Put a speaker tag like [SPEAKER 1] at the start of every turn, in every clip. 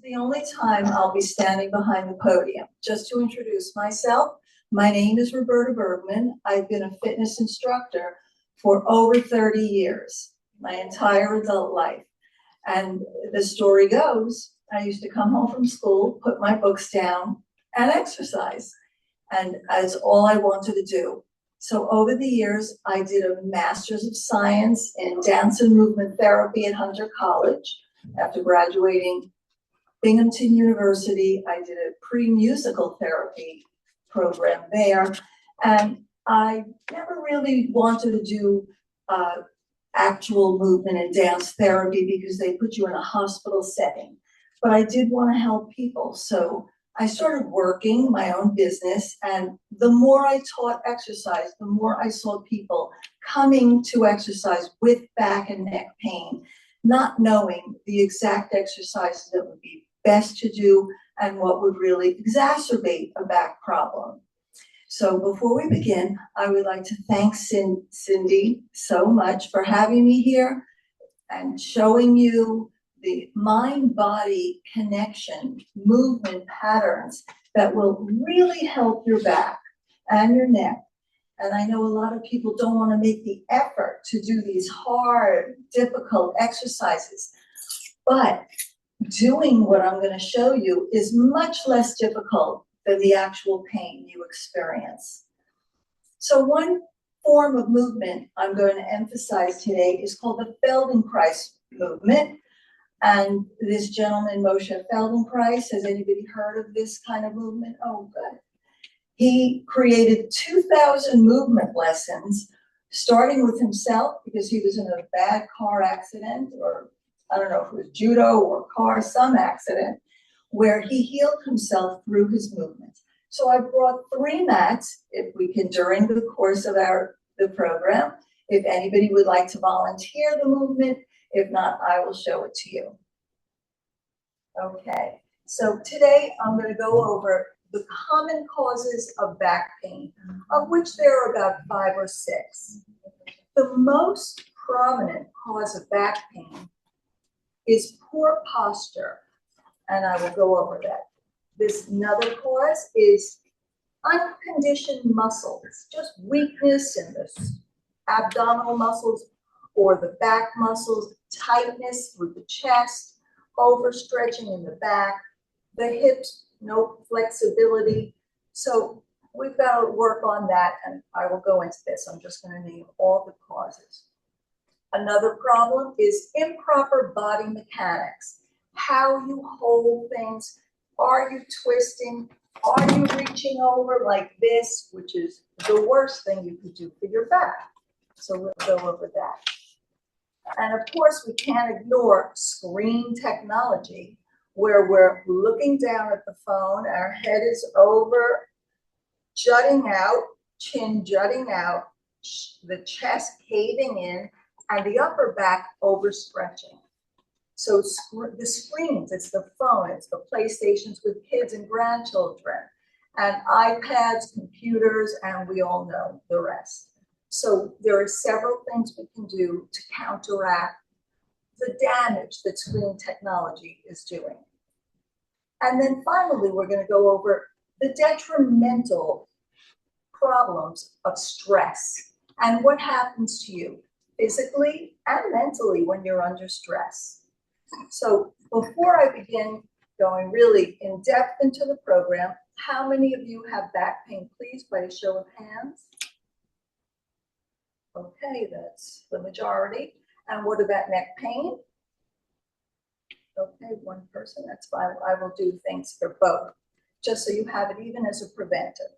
[SPEAKER 1] the only time I'll be standing behind the podium. Just to introduce myself, my name is Roberta Bergman. I've been a fitness instructor for over 30 years, my entire adult life. And the story goes, I used to come home from school, put my books down, and exercise. And that's all I wanted to do. So over the years, I did a Master's of Science in Dance and Movement Therapy at Hunter College. After graduating Binghamton University, I did a pre-musical therapy program there. And I never really wanted to do actual movement and dance therapy because they put you in a hospital setting. But I did want to help people. So I started working my own business, and the more I taught exercise, the more I saw people coming to exercise with back and neck pain, not knowing the exact exercises that would be best to do and what would really exacerbate a back problem. So before we begin, I would like to thank Cindy so much for having me here and showing you the mind-body connection, movement patterns that will really help your back and your neck. And I know a lot of people don't want to make the effort to do these hard, difficult exercises, but doing what I'm going to show you is much less difficult than the actual pain you experience. So one form of movement I'm going to emphasize today is called the Feldenkrais movement. And this gentleman, Moshe Feldenkrais, has anybody heard of this kind of movement? Oh, good. He created 2,000 movement lessons, starting with himself because he was in a bad car accident, or I don't know if it was judo or car, some accident, where he healed himself through his movements. So I brought 3 mats, if we can, during the course of the program. If anybody would like to volunteer the movement, if not, I will show it to you. Okay, so today I'm going to go over the common causes of back pain, of which there are about 5 or 6. The most prominent cause of back pain is poor posture, and I will go over that. Another cause is unconditioned muscles, just weakness in the abdominal muscles or the back muscles, tightness with the chest, overstretching in the back, the hips, no flexibility. So we've got to work on that, and I will go into this. I'm just going to name all the causes. Another problem is improper body mechanics. How you hold things. Are you twisting? Are you reaching over like this, which is the worst thing you could do for your back? So we'll go over that. And of course, we can't ignore screen technology, where we're looking down at the phone, our head is over, jutting out, chin jutting out, the chest caving in, and the upper back overstretching. So the screens, it's the phone, it's the PlayStations with kids and grandchildren, and iPads, computers, and we all know the rest. So there are several things we can do to counteract the damage that screen technology is doing. And then finally, we're going to go over the detrimental problems of stress and what happens to you physically and mentally when you're under stress. So before I begin going really in depth into the program, how many of you have back pain, please, by a show of hands? Okay, that's the majority. And what about neck pain? Okay, 1 person, that's fine. I will do things for both, just so you have it even as a preventive.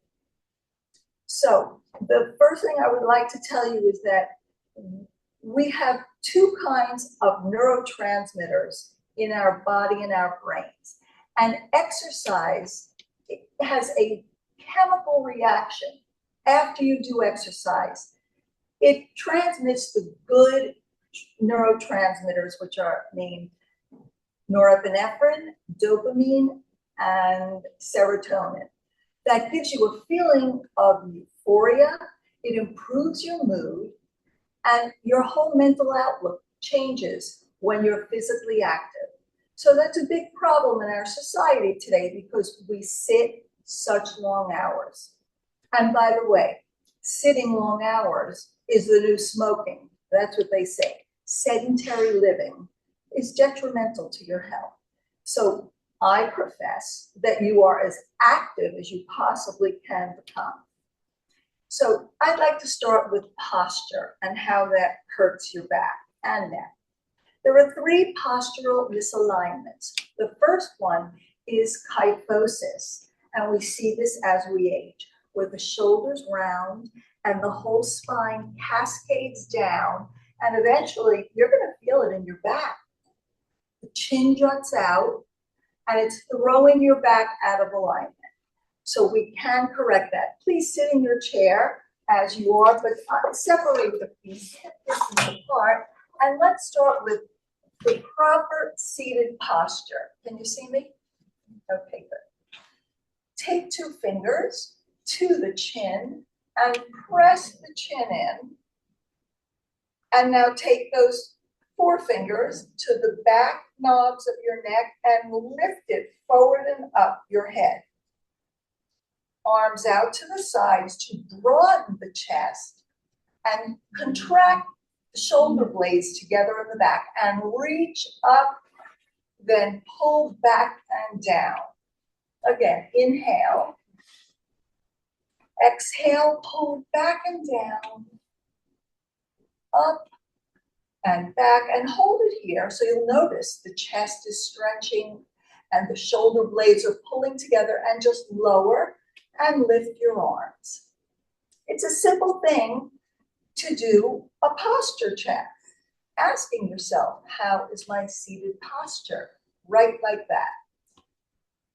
[SPEAKER 1] So the first thing I would like to tell you is that we have 2 kinds of neurotransmitters in our body and our brains. And exercise has a chemical reaction after you do exercise. It transmits the good neurotransmitters, which are named norepinephrine, dopamine, and serotonin. That gives you a feeling of euphoria. It improves your mood, and your whole mental outlook changes when you're physically active. So that's a big problem in our society today because we sit such long hours. And by the way, sitting long hours is the new smoking. That's what they say. Sedentary living is detrimental to your health. So I profess that you are as active as you possibly can become. So I'd like to start with posture and how that hurts your back and neck. There are 3 postural misalignments. The first one is kyphosis, and we see this as we age, where the shoulders round and the whole spine cascades down, and eventually you're going to feel it in your back. The chin juts out, and it's throwing your back out of alignment. So we can correct that. Please sit in your chair as you are, but separate the feet, distance apart, and let's start with the proper seated posture. Can you see me? Okay, good. Take 2 fingers to the chin and press the chin in. And now take those 4 fingers to the back knobs of your neck and lift it forward and up your head. Arms out to the sides to broaden the chest and contract the shoulder blades together in the back and reach up, then pull back and down. Again, inhale. Exhale, pull back and down, up and back, and hold it here. So you'll notice the chest is stretching and the shoulder blades are pulling together, and just lower and lift your arms. It's a simple thing to do a posture check, asking yourself, how is my seated posture? Right like that.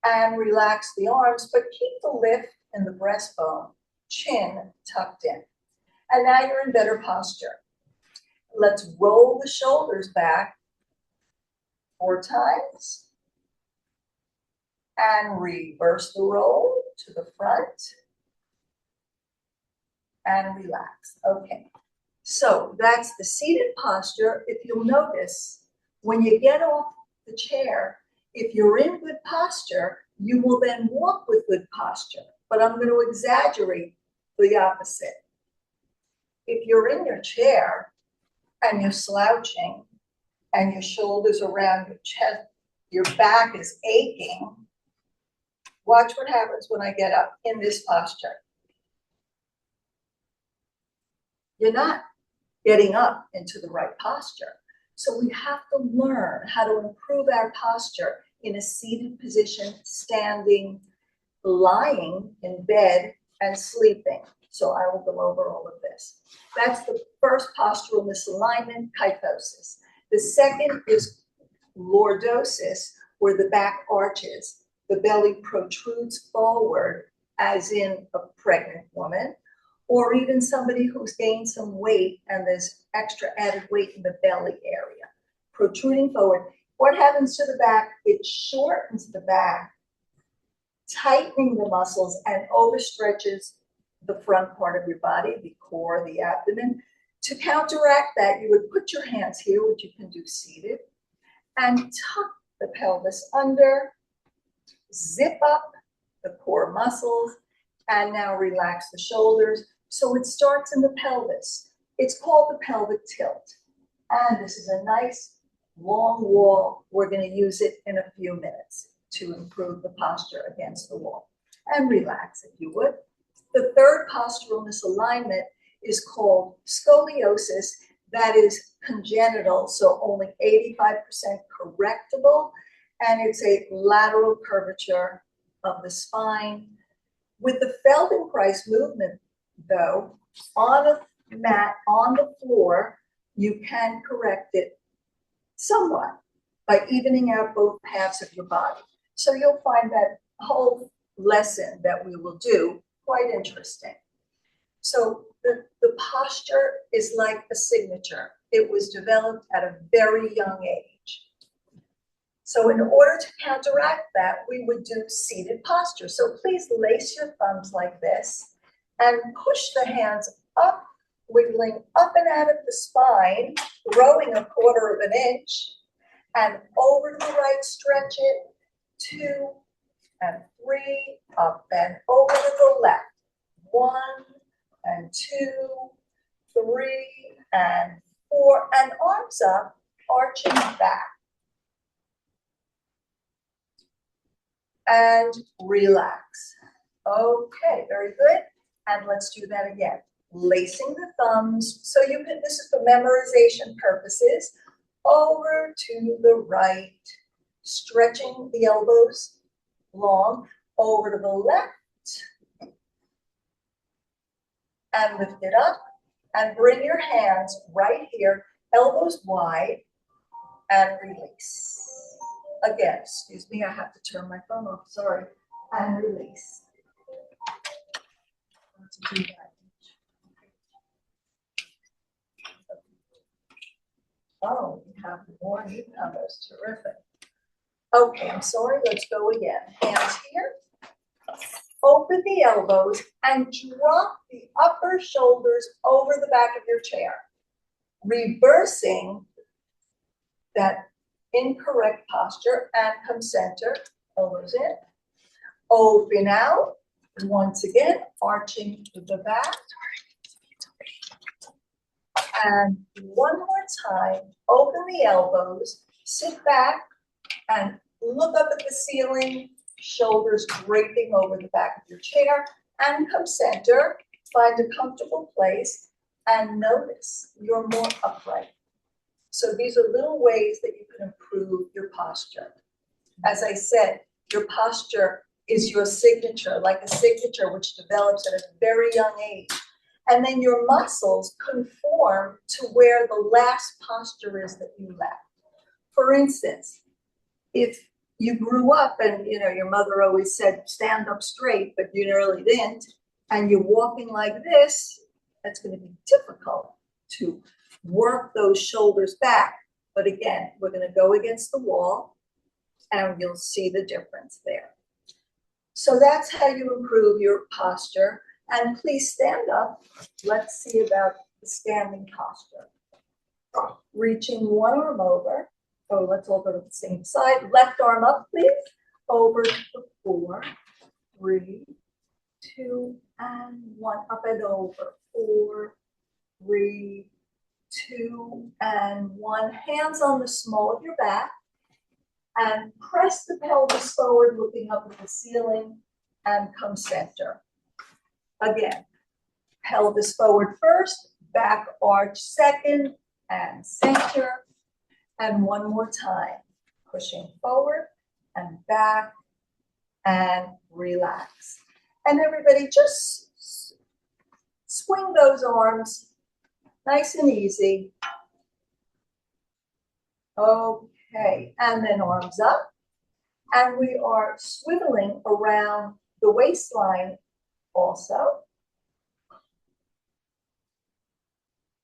[SPEAKER 1] And relax the arms, but keep the lift in the breastbone, chin tucked in. And now you're in better posture. Let's roll the shoulders back 4 times. And reverse the roll to the front. And relax. Okay. So that's the seated posture. If you'll notice, when you get off the chair, if you're in good posture, you will then walk with good posture. But I'm going to exaggerate the opposite. If you're in your chair and you're slouching and your shoulders around your chest, your back is aching, watch what happens when I get up in this posture. You're not getting up into the right posture. So we have to learn how to improve our posture in a seated position, standing, lying in bed, and sleeping. So I will go over all of this. That's the first postural misalignment, kyphosis. The second is lordosis, where the back arches, the belly protrudes forward, as in a pregnant woman, or even somebody who's gained some weight and there's extra added weight in the belly area, protruding forward. What happens to the back? It shortens the back, tightening the muscles, and overstretches the front part of your body, the core, the abdomen. To counteract that, you would put your hands here, which you can do seated, and tuck the pelvis under, zip up the core muscles, and now relax the shoulders. So it starts in the pelvis. It's called the pelvic tilt. And this is a nice long wall. We're going to use it in a few minutes to improve the posture against the wall. And relax, if you would. The third postural misalignment is called scoliosis. That is congenital, so only 85% correctable. And it's a lateral curvature of the spine. With the Feldenkrais movement, though, on a mat, on the floor, you can correct it somewhat by evening out both halves of your body. So you'll find that whole lesson that we will do quite interesting. So the posture is like a signature. It was developed at a very young age. So in order to counteract that, we would do seated posture. So please lace your thumbs like this and push the hands up, wiggling up and out of the spine, growing 1/4 of an inch, and over to the right, stretch it, 2 and 3, up and over to the left, 1 and 2, 3 and 4, and arms up, arching back. And relax. Okay, very good. And let's do that again. Lacing the thumbs. So you can, this is for memorization purposes. Over to the right, stretching the elbows long, over to the left, and lift it up, and bring your hands right here, elbows wide, and release. Again, excuse me, I have to turn my phone off, sorry, and release. To do that. Oh, you have more, you have those, terrific. Okay, I'm sorry, let's go again. Hands here, open the elbows, and drop the upper shoulders over the back of your chair, reversing that incorrect posture, and come center, elbows in, open out, once again, arching to the back, and one more time, open the elbows, sit back, and look up at the ceiling, shoulders draping over the back of your chair, and come center, find a comfortable place, and notice you're more upright. So these are little ways that you can improve your posture. As I said, your posture is your signature, like a signature which develops at a very young age. And then your muscles conform to where the last posture is that you left. For instance, if you grew up and your mother always said, stand up straight, but you really didn't, and you're walking like this, that's going to be difficult to work those shoulders back. But again, we're going to go against the wall and you'll see the difference there. So that's how you improve your posture. And please stand up. Let's see about the standing posture. Reaching one arm over. Oh, let's all go to the same side. Left arm up, please. Over to 4, 3, 2, and 1. Up and over. 4, 3, 2, and 1. Hands on the small of your back. And press the pelvis forward, looking up at the ceiling, and come center. Again, pelvis forward first, back arch second, and center. And one more time, pushing forward and back, and relax. And everybody just swing those arms, nice and easy. Okay, and then arms up. And we are swiveling around the waistline also.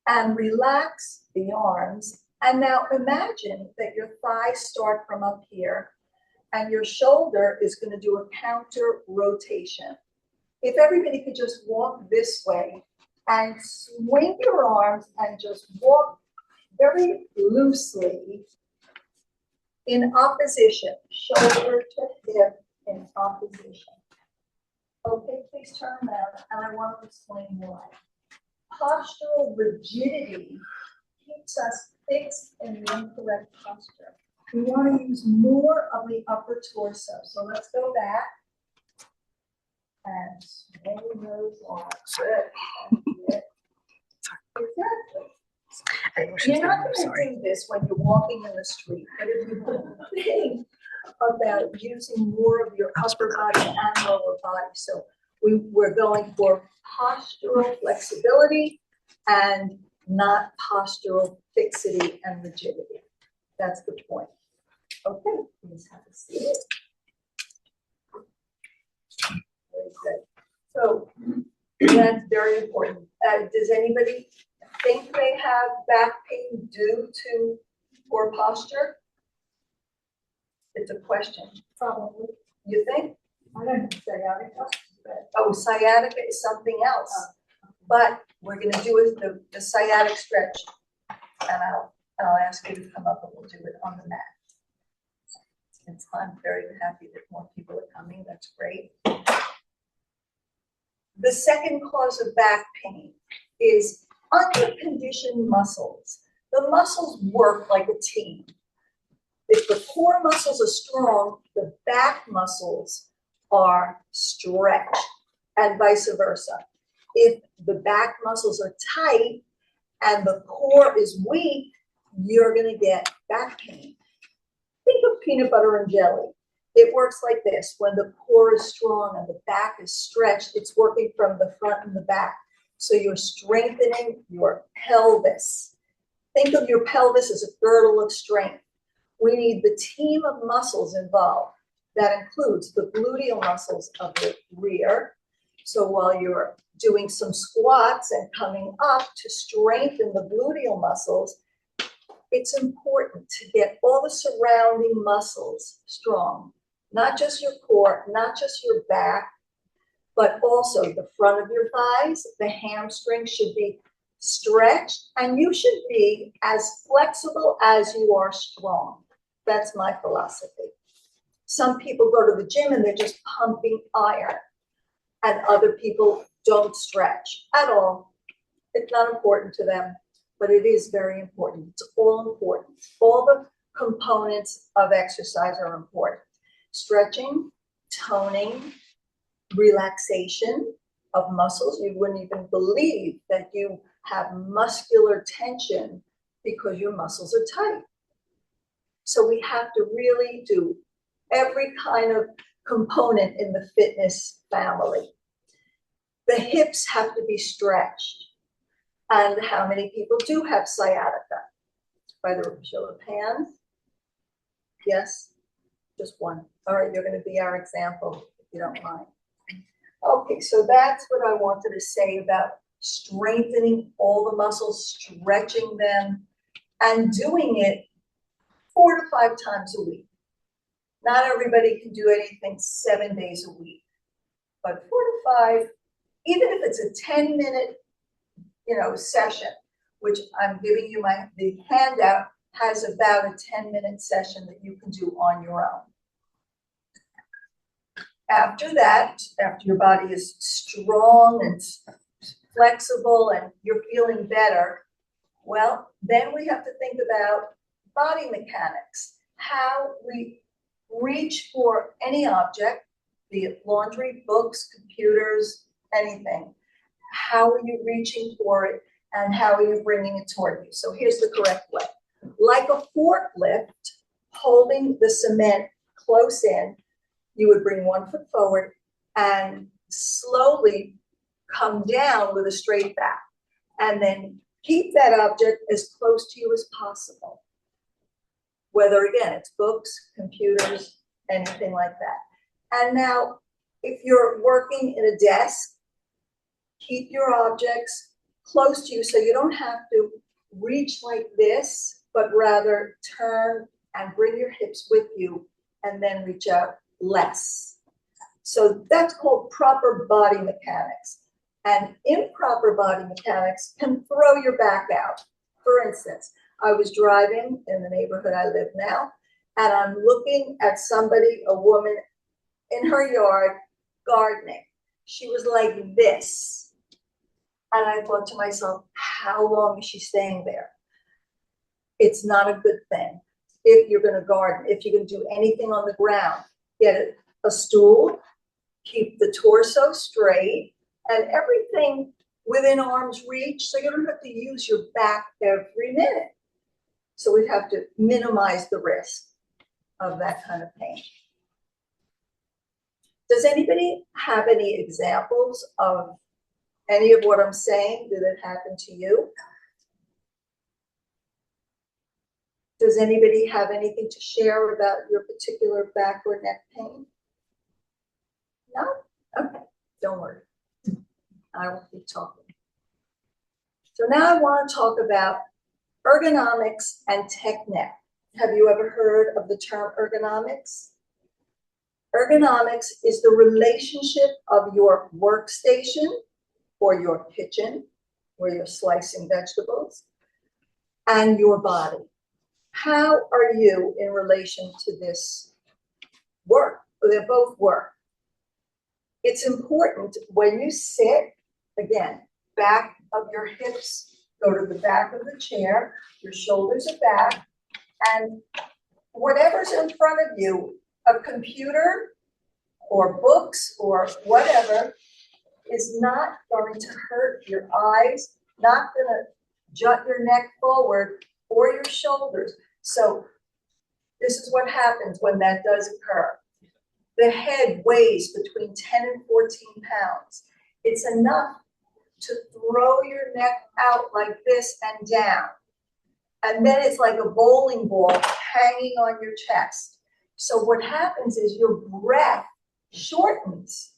[SPEAKER 1] And relax the arms. And now imagine that your thighs start from up here and your shoulder is going to do a counter rotation. If everybody could just walk this way and swing your arms and just walk very loosely in opposition, shoulder to hip in opposition. Okay, please turn around, and I want to explain why. Postural rigidity keeps us fixed in the incorrect posture. We want to use more of the upper torso. So let's go back and swing those arms. Good. Exactly. You're not going to do this when you're walking in the street, but if you think about using more of your upper body and lower body. So we're going for postural flexibility and not postural fixity and rigidity. That's the point. Okay, please have a seat. Very good. So that's very important. Does anybody think they have back pain due to poor posture? It's a question. Probably. You think? I don't know. Sciatica. Oh, sciatica is something else. But we're going to do the sciatic stretch. And I'll I'll ask you to come up and we'll do it on the mat. I'm very happy that more people are coming. That's great. The second cause of back pain is underconditioned muscles. The muscles work like a team. If the core muscles are strong, the back muscles are stretched, and vice versa. If the back muscles are tight and the core is weak, you're going to get back pain. Think of peanut butter and jelly. It works like this. When the core is strong and the back is stretched, it's working from the front and the back. So you're strengthening your pelvis. Think of your pelvis as a girdle of strength. We need the team of muscles involved. That includes the gluteal muscles of the rear. So while you're doing some squats and coming up to strengthen the gluteal muscles, it's important to get all the surrounding muscles strong. Not just your core, not just your back, but also the front of your thighs. The hamstrings should be stretched, and you should be as flexible as you are strong. That's my philosophy. Some people go to the gym and they're just pumping iron, and other people don't stretch at all. It's not important to them, but it is very important. It's all important. All the components of exercise are important. Stretching, toning, relaxation of muscles. You wouldn't even believe that you have muscular tension because your muscles are tight. So we have to really do every kind of component in the fitness family. The hips have to be stretched. And how many people do have sciatica? By the show of hands? Yes? Just one. All right, you're going to be our example, if you don't mind. Okay, so that's what I wanted to say about strengthening all the muscles, stretching them, and doing it 4 to 5 times a week. Not everybody can do anything 7 days a week, but 4 to 5, even if it's a 10-minute, session, which I'm giving you the handout has about a 10-minute session that you can do on your own. After that, after your body is strong and flexible and you're feeling better, well, then we have to think about body mechanics, how we reach for any object, be it laundry, books, computers, anything. How are you reaching for it and how are you bringing it toward you? So here's the correct way. Like a forklift, holding the cement close in, you would bring one foot forward and slowly come down with a straight back. And then keep that object as close to you as possible. Whether, again, it's books, computers, anything like that. And now, if you're working in a desk, keep your objects close to you so you don't have to reach like this, but rather turn and bring your hips with you and then reach out less. So that's called proper body mechanics. And improper body mechanics can throw your back out. For instance, I was driving in the neighborhood I live now, and I'm looking at somebody, a woman in her yard gardening. She was like this. And I thought to myself, how long is she staying there? It's not a good thing. If you're going to garden, if you're going to do anything on the ground, get a stool, keep the torso straight, and everything within arm's reach so you don't have to use your back every minute. So we have to minimize the risk of that kind of pain. Does anybody have any examples of any of what I'm saying? Did it happen to you? Does anybody have anything to share about your particular back or neck pain? No? Okay, don't worry. I will keep talking. So now I want to talk about ergonomics and technique. Have you ever heard of the term ergonomics? Ergonomics is the relationship of your workstation or your kitchen where you're slicing vegetables and your body. How are you in relation to this work? They both work. It's important when you sit, again, back of your hips, go to the back of the chair, your shoulders are back, and whatever's in front of you, a computer or books or whatever, is not going to hurt your eyes, not going to jut your neck forward or your shoulders. So this is what happens when that does occur. The head weighs between 10 and 14 pounds. It's enough to throw your neck out like this and down. And then it's like a bowling ball hanging on your chest. So what happens is your breath shortens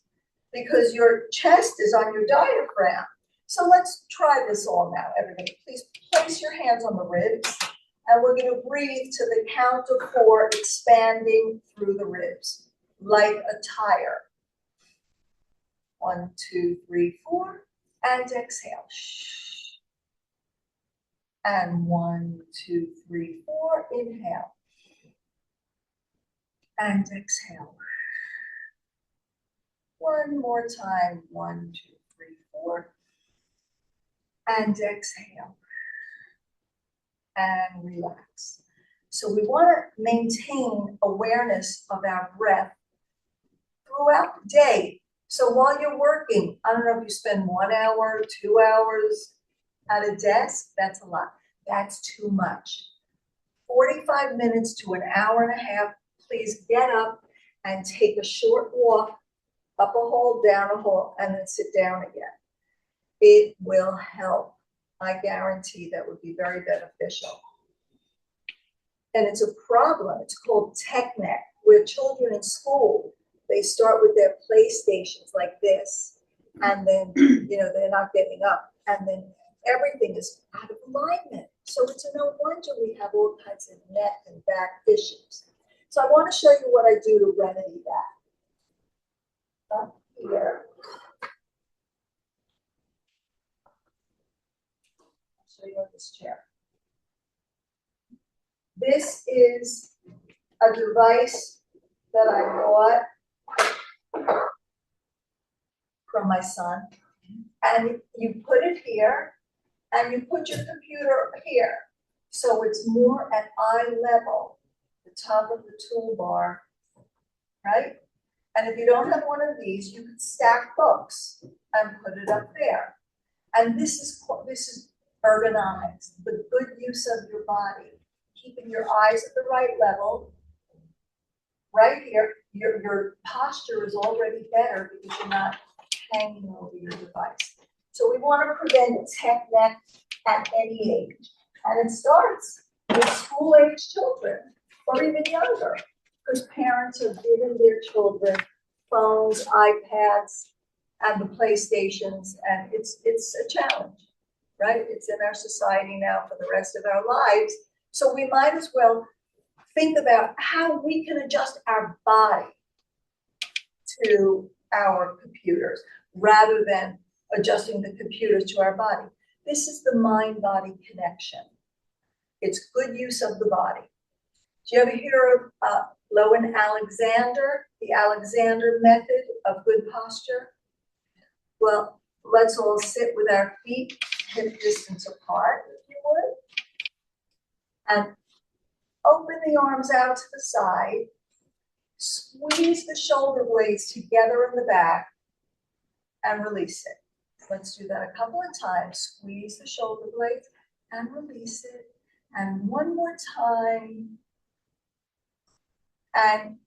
[SPEAKER 1] because your chest is on your diaphragm. So let's try this all now, everybody. Please place your hands on the ribs, and we're going to breathe to the count of 4, expanding through the ribs, like a tire. 1, 2, 3, 4, and exhale. And 1, 2, 3, 4, inhale. And exhale. One more time, 1, 2, 3, 4. And exhale. And relax. So we want to maintain awareness of our breath throughout the day. So while you're working, I don't know if you spend 1 hour, 2 hours at a desk, that's a lot. That's too much. 45 minutes to an hour and a half, please get up and take a short walk, up a hole, down a hole, and then sit down again. It will help. I guarantee that would be very beneficial. And it's a problem. It's called tech neck, where children in school, they start with their PlayStations like this, and then, they're not getting up, and then everything is out of alignment. So it's no wonder we have all kinds of neck and back issues. So I want to show you what I do to remedy that. Up here. I'll show you on this chair. This is a device that I bought from my son. And you put it here, and you put your computer here. So it's more at eye level, the top of the toolbar, right? And if you don't have one of these, you can stack books and put it up there. And this is ergonomics, the good use of your body, keeping your eyes at the right level. Right here, your posture is already better because you're not hanging over your device. So we want to prevent tech neck at any age. And it starts with school-age children or even younger, because parents have given their children phones, iPads, and the PlayStations, and it's a challenge, right? It's in our society now for the rest of our lives. So we might as well think about how we can adjust our body to our computers rather than adjusting the computers to our body. This is the mind-body connection. It's good use of the body. Do you ever hear of Lowen Alexander, the Alexander method of good posture? Well, let's all sit with our feet hip distance apart, if you would. And open the arms out to the side. Squeeze the shoulder blades together in the back and release it. Let's do that a couple of times. Squeeze the shoulder blades and release it. And one more time. And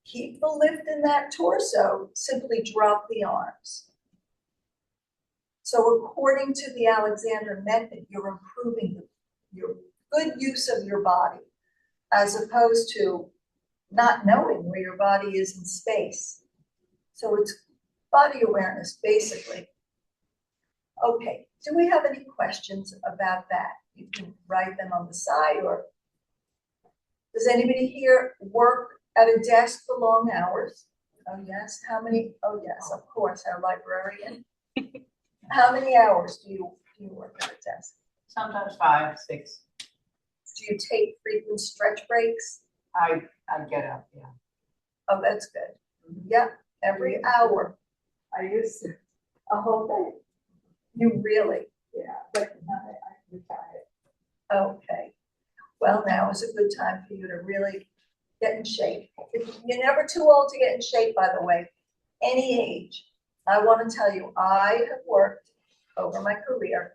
[SPEAKER 1] keep the lift in that torso. Simply drop the arms. So according to the Alexander method, you're improving your good use of your body, as opposed to not knowing where your body is in space. So it's body awareness, basically. Okay, do we have any questions about that? You can write them on the side, or does anybody here work at a desk for long hours? Oh yes, how many? Oh yes, of course, our librarian. How many hours do you work at a desk?
[SPEAKER 2] Sometimes 5, 6.
[SPEAKER 1] Do you take frequent stretch breaks?
[SPEAKER 2] I get up, yeah.
[SPEAKER 1] Oh, that's good. Yep, every hour.
[SPEAKER 2] I used to,
[SPEAKER 1] A whole day. You really?
[SPEAKER 2] yeah, but now I retired.
[SPEAKER 1] Okay. Well, now is a good time for you to really get in shape. You're never too old to get in shape, by the way. Any age. I want to tell you, I have worked over my career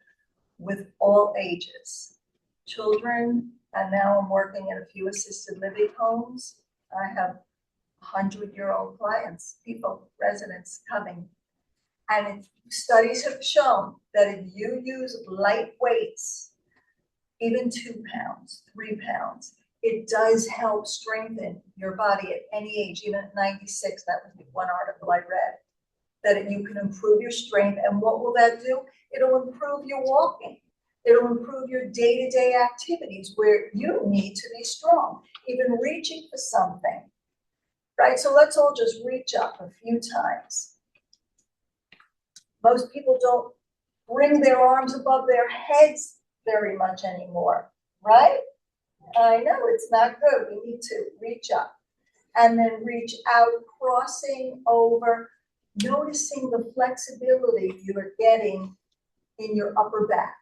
[SPEAKER 1] with all ages. Children, and now I'm working in a few assisted living homes. I have 100-year-old clients, people, residents coming. And studies have shown that if you use light weights, even 2 pounds, 3 pounds, it does help strengthen your body at any age, even at 96. That was one article I read, that you can improve your strength. And what will that do? It'll improve your walking. It'll improve your day-to-day activities where you need to be strong, even reaching for something, right? So let's all just reach up a few times. Most people don't bring their arms above their heads very much anymore, right? I know it's not good. We need to reach up and then reach out, crossing over, noticing the flexibility you are getting in your upper back.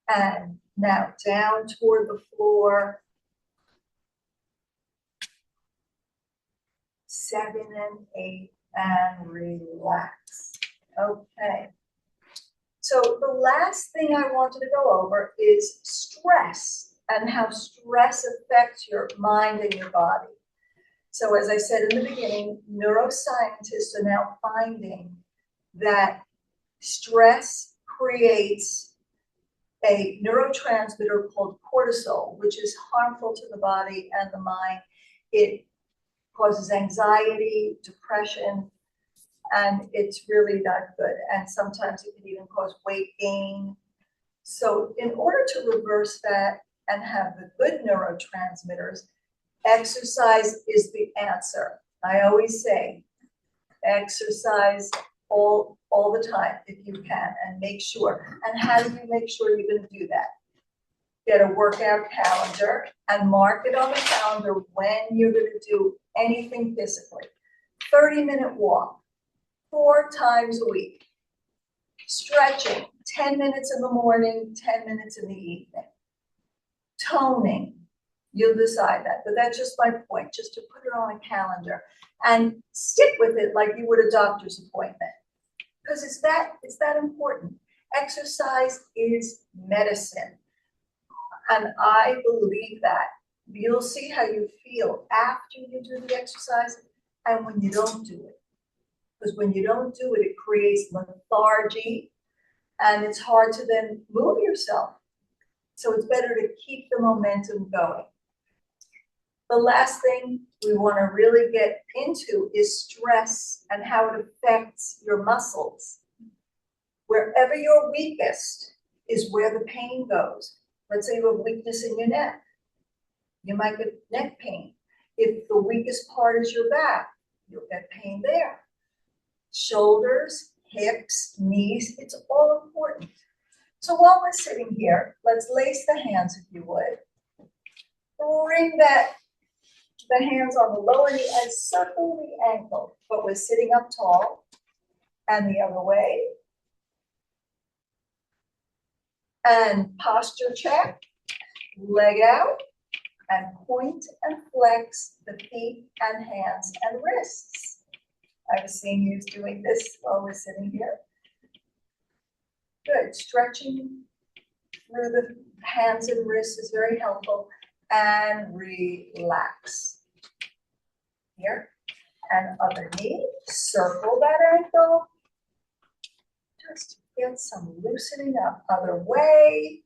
[SPEAKER 1] And now down toward the floor. 7 and 8, and relax. Okay. So the last thing I wanted to go over is stress and how stress affects your mind and your body. So as I said in the beginning, neuroscientists are now finding that stress creates a neurotransmitter called cortisol, which is harmful to the body and the mind. It causes anxiety, depression, and it's really not good. And sometimes it can even cause weight gain. So in order to reverse that and have the good neurotransmitters, exercise is the answer. I always say, exercise all the time if you can, and make sure. And how do you make sure you're going to do that? Get a workout calendar and mark it on the calendar when you're going to do anything physically. 30-minute walk, 4 times a week. Stretching, 10 minutes in the morning, 10 minutes in the evening. Toning, you'll decide that, but that's just my point, just to put it on a calendar and stick with it like you would a doctor's appointment, because it's that important. Exercise is medicine, and I believe that. You'll see how you feel after you do the exercise and when you don't do it. Because when you don't do it, it creates lethargy, and it's hard to then move yourself. So it's better to keep the momentum going. The last thing we want to really get into is stress and how it affects your muscles. Wherever you're weakest is where the pain goes. Let's say you have weakness in your neck. You might get neck pain. If the weakest part is your back, you'll get pain there. Shoulders, hips, knees, it's all important. So while we're sitting here, let's lace the hands if you would. Bring the hands on the lower knee and circle the ankle, but we're sitting up tall. And the other way. And posture check, leg out, and point and flex the feet and hands and wrists. I've seen you doing this while we're sitting here. Good, stretching through the hands and wrists is very helpful. And relax. Here, and other knee, circle that ankle. Just get some loosening up. Other way.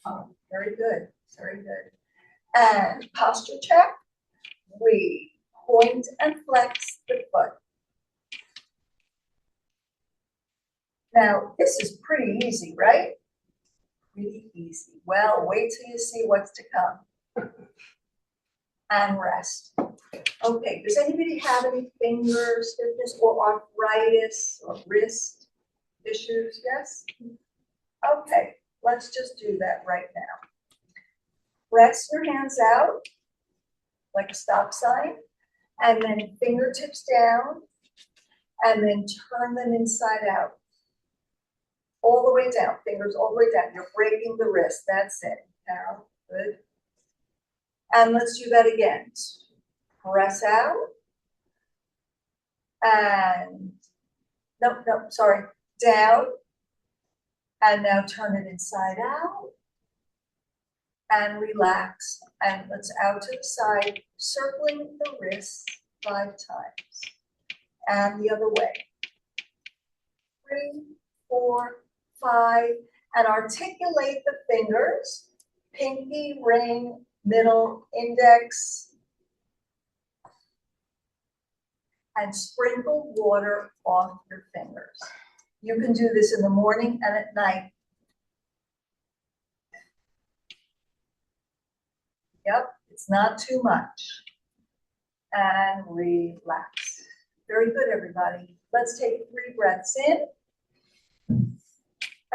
[SPEAKER 1] Oh, very good, very good. And posture check. We point and flex the foot. Now, this is pretty easy, right? Pretty easy. Well, wait till you see what's to come. And rest. Okay, does anybody have any finger stiffness or arthritis or wrist issues? Yes? Okay, Let's just do that right now. Press your hands out like a stop sign, and then fingertips down, and then turn them inside out. All the way down, fingers all the way down. You're breaking the wrist. That's it. Now, good. And let's do that again. Press out. And, no, sorry. Down. And now turn it inside out. And relax. And let's out to the side, circling the wrist 5 times. And the other way. 3, 4, 5, and articulate the fingers, pinky, ring, middle, index, and sprinkle water off your fingers. You can do this in the morning and at night. Yep, it's not too much. And relax. Very good, everybody. Let's take 3 breaths in.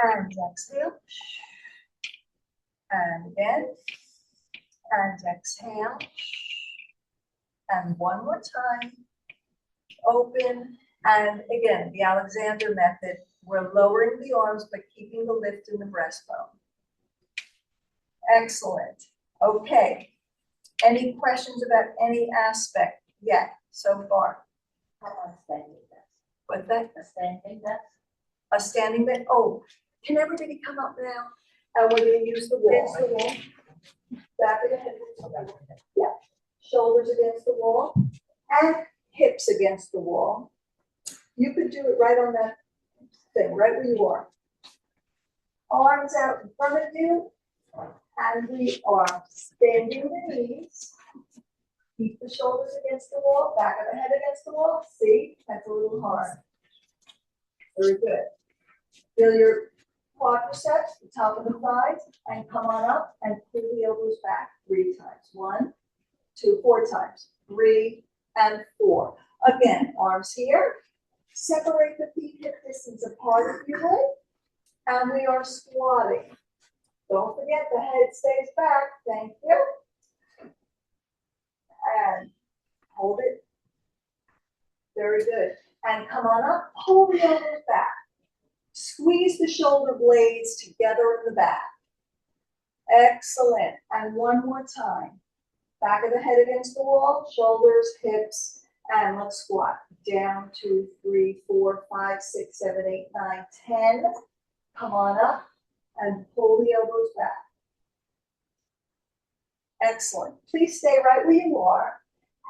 [SPEAKER 1] And exhale. And again. And exhale. And one more time. Open. And again, the Alexander method. We're lowering the arms but keeping the lift in the breastbone. Excellent. Okay. Any questions about any aspect yet so far? What's that? A standing desk. A standing desk. Oh, can everybody come up now? And we're going to use the wall. Against the wall. Back of the head. Yeah. Shoulders against the wall. And hips against the wall. You could do it right on that thing, right where you are. Arms out in front of you. And we are bending the knees. Keep the shoulders against the wall, back of the head against the wall. See, that's a little hard. Very good. Feel your quadriceps, the top of the thighs, and come on up and pull the elbows back 3 times. 1, 2, 4 times. 3 and 4. Again, arms here. Separate the feet hip distance apart if you would. And we are squatting. Don't forget the head stays back. Thank you. And hold it. Very good. And come on up. Pull the elbows back. Squeeze the shoulder blades together in the back. Excellent. And one more time. Back of the head against the wall. Shoulders, hips, and let's squat. Down 2, 3, 4, 5, 6, 7, 8, 9, 10. Come on up. And pull the elbows back. Excellent. Please stay right where you are.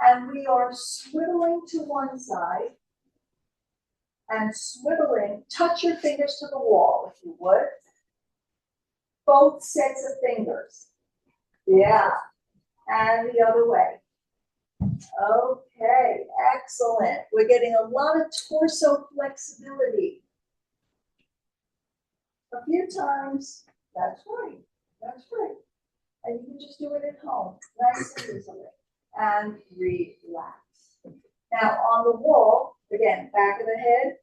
[SPEAKER 1] And we are swiveling to one side. And swiveling. Touch your fingers to the wall, if you would. Both sets of fingers. Yeah. And the other way. Okay. Excellent. We're getting a lot of torso flexibility. A few times. That's right. That's right. And you can just do it at home, nice and easily. And relax. Now on the wall, again, back of the head,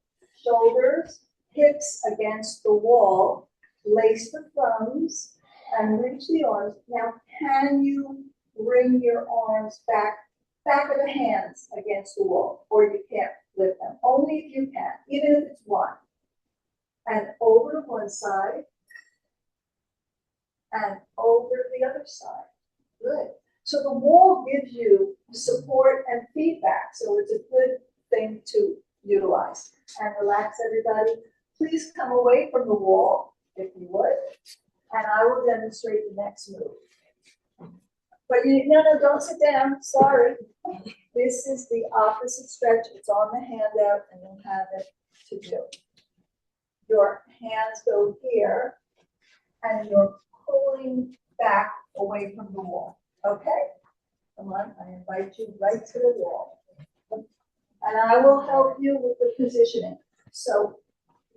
[SPEAKER 1] shoulders, hips against the wall, lace the thumbs, and reach the arms. Now, can you bring your arms back of the hands against the wall, or you can't lift them? Only if you can, even if it's 1. And over to one side, and over to the other side. Good. So the wall gives you support and feedback, so it's a good thing to utilize. And relax, everybody. Please come away from the wall, if you would, and I will demonstrate the next move. But no, don't sit down. Sorry. This is the opposite stretch. It's on the handout, and you'll have it to do. Your hands go here, and you're pulling back away from the wall. Okay? Come on, I invite you right to the wall. And I will help you with the positioning. So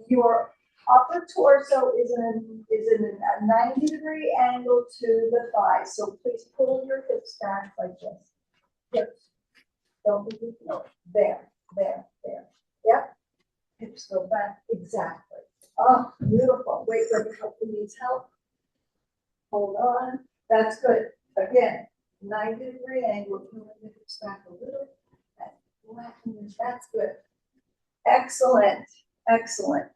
[SPEAKER 1] your upper torso is in a 90-degree angle to the thighs. So please pull your hips back like this. Hips. Don't be there, there, there. Yep. Hips go back. Exactly. Oh, beautiful. Wait, let me help. Who needs help? Hold on. That's good. Again, 90-degree angle. Moving the hips back a little. And flatten. That's good. Excellent. Excellent.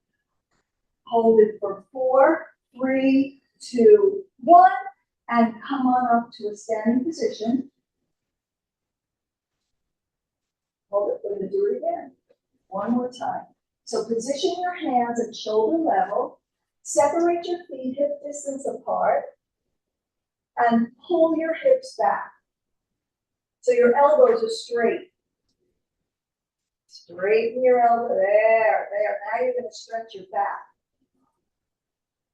[SPEAKER 1] Hold it for 4, 3, 2, 1, and come on up to a standing position. Hold it. We're going to do it again. One more time. So position your hands at shoulder level. Separate your feet hip distance apart. And pull your hips back. So your elbows are straight. Straighten your elbow. There. Now you're going to stretch your back.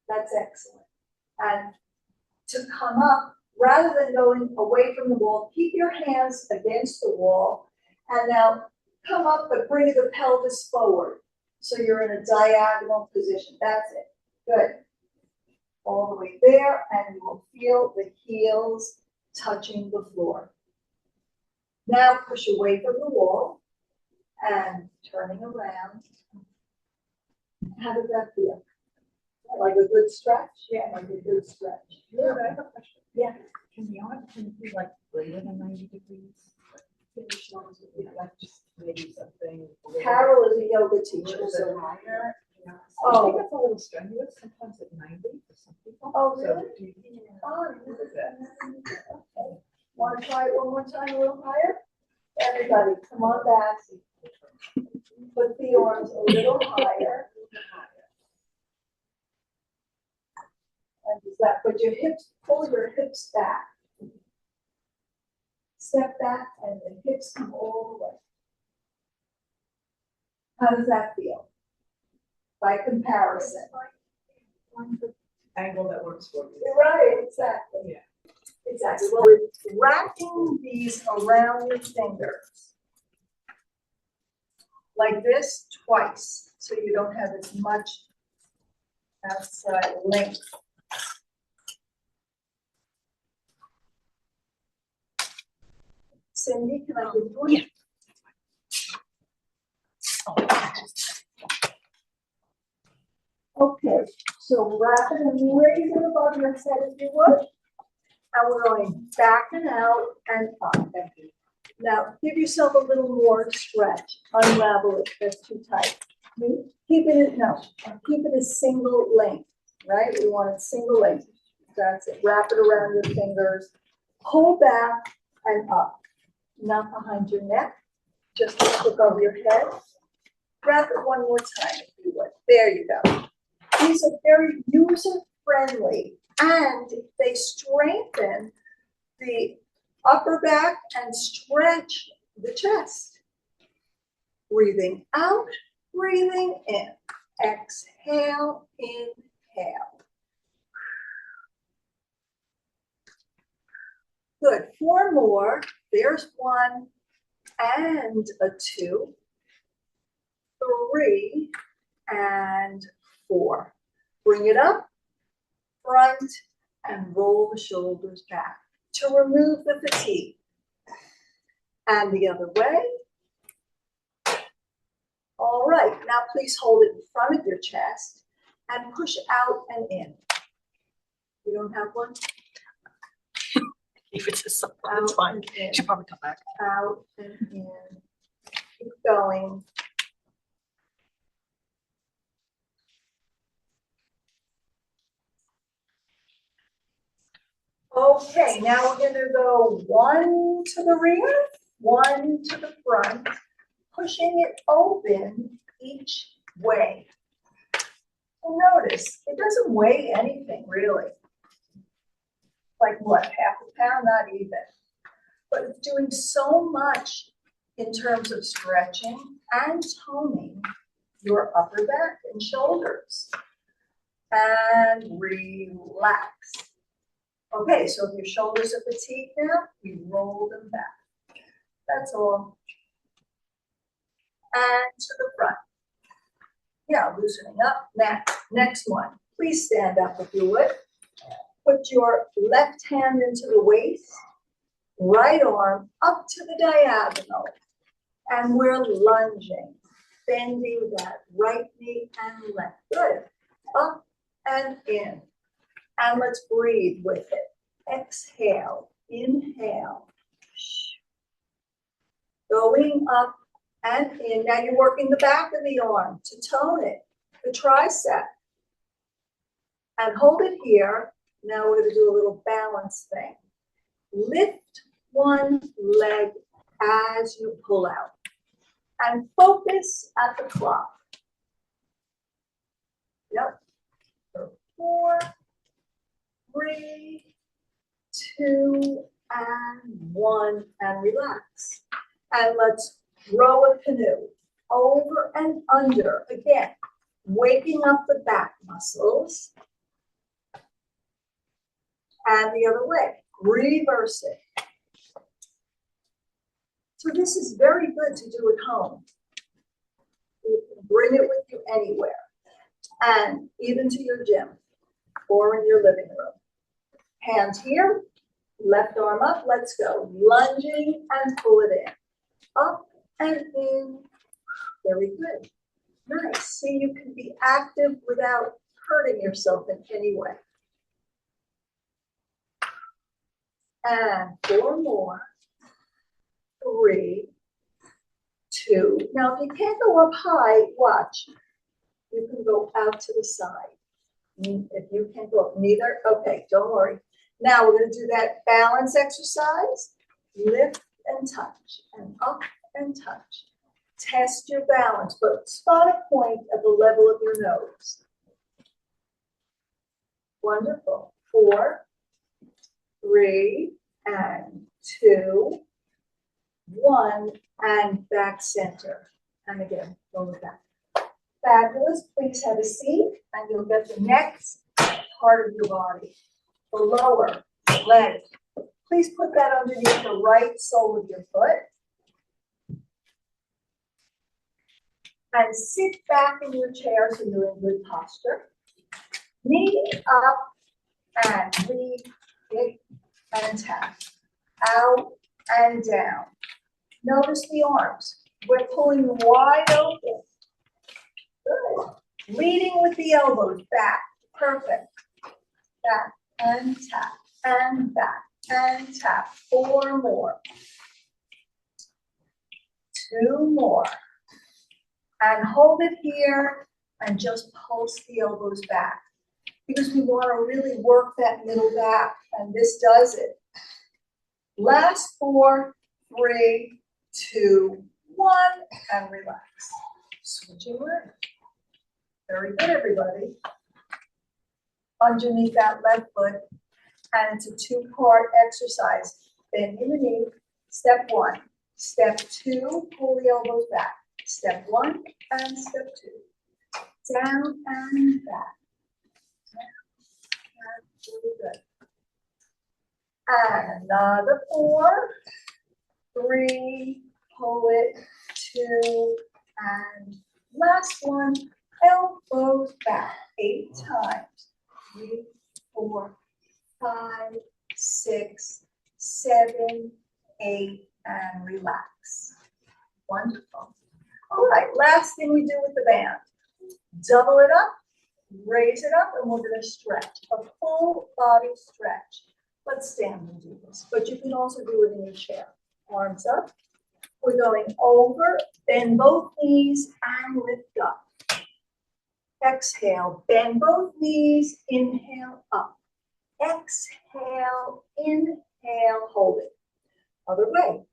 [SPEAKER 1] That's excellent. And to come up, rather than going away from the wall, keep your hands against the wall. And now come up, but bring the pelvis forward. So you're in a diagonal position. That's it. Good. All the way there, and you will feel the heels touching the floor. Now push away from the wall and turning around. How does that feel? Like a good stretch? Yeah, like a good stretch.
[SPEAKER 2] Yeah, I have a question.
[SPEAKER 1] Yeah.
[SPEAKER 2] Can the arm be like greater than 90 degrees? Like just maybe something.
[SPEAKER 1] Carol is a yoga teacher,
[SPEAKER 2] Is
[SPEAKER 1] so.
[SPEAKER 2] it higher? Yeah.
[SPEAKER 1] Oh.
[SPEAKER 2] I think it's a little strenuous sometimes at 90 for some people.
[SPEAKER 1] Oh,
[SPEAKER 2] So
[SPEAKER 1] really?
[SPEAKER 2] do you think
[SPEAKER 1] Oh,
[SPEAKER 2] what is that?
[SPEAKER 1] okay. Want to try it one more time, a little higher? Everybody, come on back. Put the arms a little higher. And just that, put your hips, pull your hips back. Step back and the hips come all the way. How does that feel? By comparison.
[SPEAKER 2] Find the angle that works for you.
[SPEAKER 1] You're right, exactly.
[SPEAKER 2] Yeah.
[SPEAKER 1] Exactly. Well, we're wrapping these around your fingers. Like this twice, so you don't have as much outside length. Cindy, can I give you?
[SPEAKER 3] Yeah.
[SPEAKER 1] Okay, so wrap it and raise it above your head if you would. And we're going back and out and up. Now, give yourself a little more stretch. Unravel it, that's too tight. Keep it a single length, right? We want it single length. That's it. Wrap it around your fingers. Pull back and up. Not behind your neck, just above your head. Wrap it one more time if you would. There you go. These are very user-friendly and they strengthen the upper back and stretch the chest. Breathing out, breathing in. Exhale, inhale. Good. 4 more. There's 1 and a 2, 3 and 4. Bring it up, front, and roll the shoulders back to remove the fatigue. And the other way. All right, now please hold it in front of your chest and push out and in. You don't have one?
[SPEAKER 3] If it's a something, it's fine. She'll probably come back.
[SPEAKER 1] Out and in. Keep going. Okay, now we're gonna go 1 to the rear, 1 to the front, pushing it open each way. Well, notice, it doesn't weigh anything really. Like what, half a pound? Not even. But it's doing so much in terms of stretching and toning your upper back and shoulders. And relax. Okay, so if your shoulders are fatigued now, we roll them back. That's all. And to the front. Yeah, loosening up. Next one. Please stand up if you would. Put your left hand into the waist, right arm up to the diagonal. And we're lunging, bending that right knee and left. Good. up and in. And let's breathe with it. Exhale, inhale. Going up and in. Now you're working the back of the arm to tone it, the tricep. And hold it here. Now we're going to do a little balance thing. Lift one leg as you pull out. And focus at the clock. Yep. 4, 3, 2, and 1, and relax. And let's row a canoe over and under. Again, waking up the back muscles. And the other way, reverse it. So this is very good to do at home. You can bring it with you anywhere. And even to your gym or in your living room. Hands here, left arm up, let's go. Lunging and pull it in. Up and in. Very good. Nice. See, you can be active without hurting yourself in any way. And 4 more. 3, 2. Now, if you can't go up high, watch. You can go out to the side. If you can't go up, neither, okay, don't worry. Now we're going to do that balance exercise. Lift and touch, and up and touch. Test your balance, but spot a point at the level of your nose. Wonderful. 4, 3, and 2, 1, and back center. And again, go back. Fabulous. Please have a seat, and you'll get the next part of your body. The lower leg. Please put that underneath the right sole of your foot. And sit back in your chair so you're in good posture. Knee up and breathe, kick and tap. Out and down. Notice the arms. We're pulling wide open. Good. Leading with the elbows back. Perfect. Back and tap and back and tap. 4 more. 2 more. And hold it here and just pulse the elbows back. Because we want to really work that middle back, and this does it. Last 4, 3, 2, 1, and relax. Switching around. Very good, everybody. Underneath that left foot, and it's a 2-part exercise. Bending the knee, step 1. Step 2, pull the elbows back. Step 1 and step 2. Down and back. Really good. And another 4, 3, pull it, 2, and last one, elbows back 8 times. 3, 4, 5, 6, 7, 8, and relax. Wonderful. All right, last thing we do with the band. Double it up. Raise it up, and we're going to stretch, a full body stretch. Let's stand and do this, but you can also do it in your chair. Arms up. We're going over, bend both knees, and lift up. Exhale, bend both knees, inhale up. Exhale, inhale, hold it. Other way.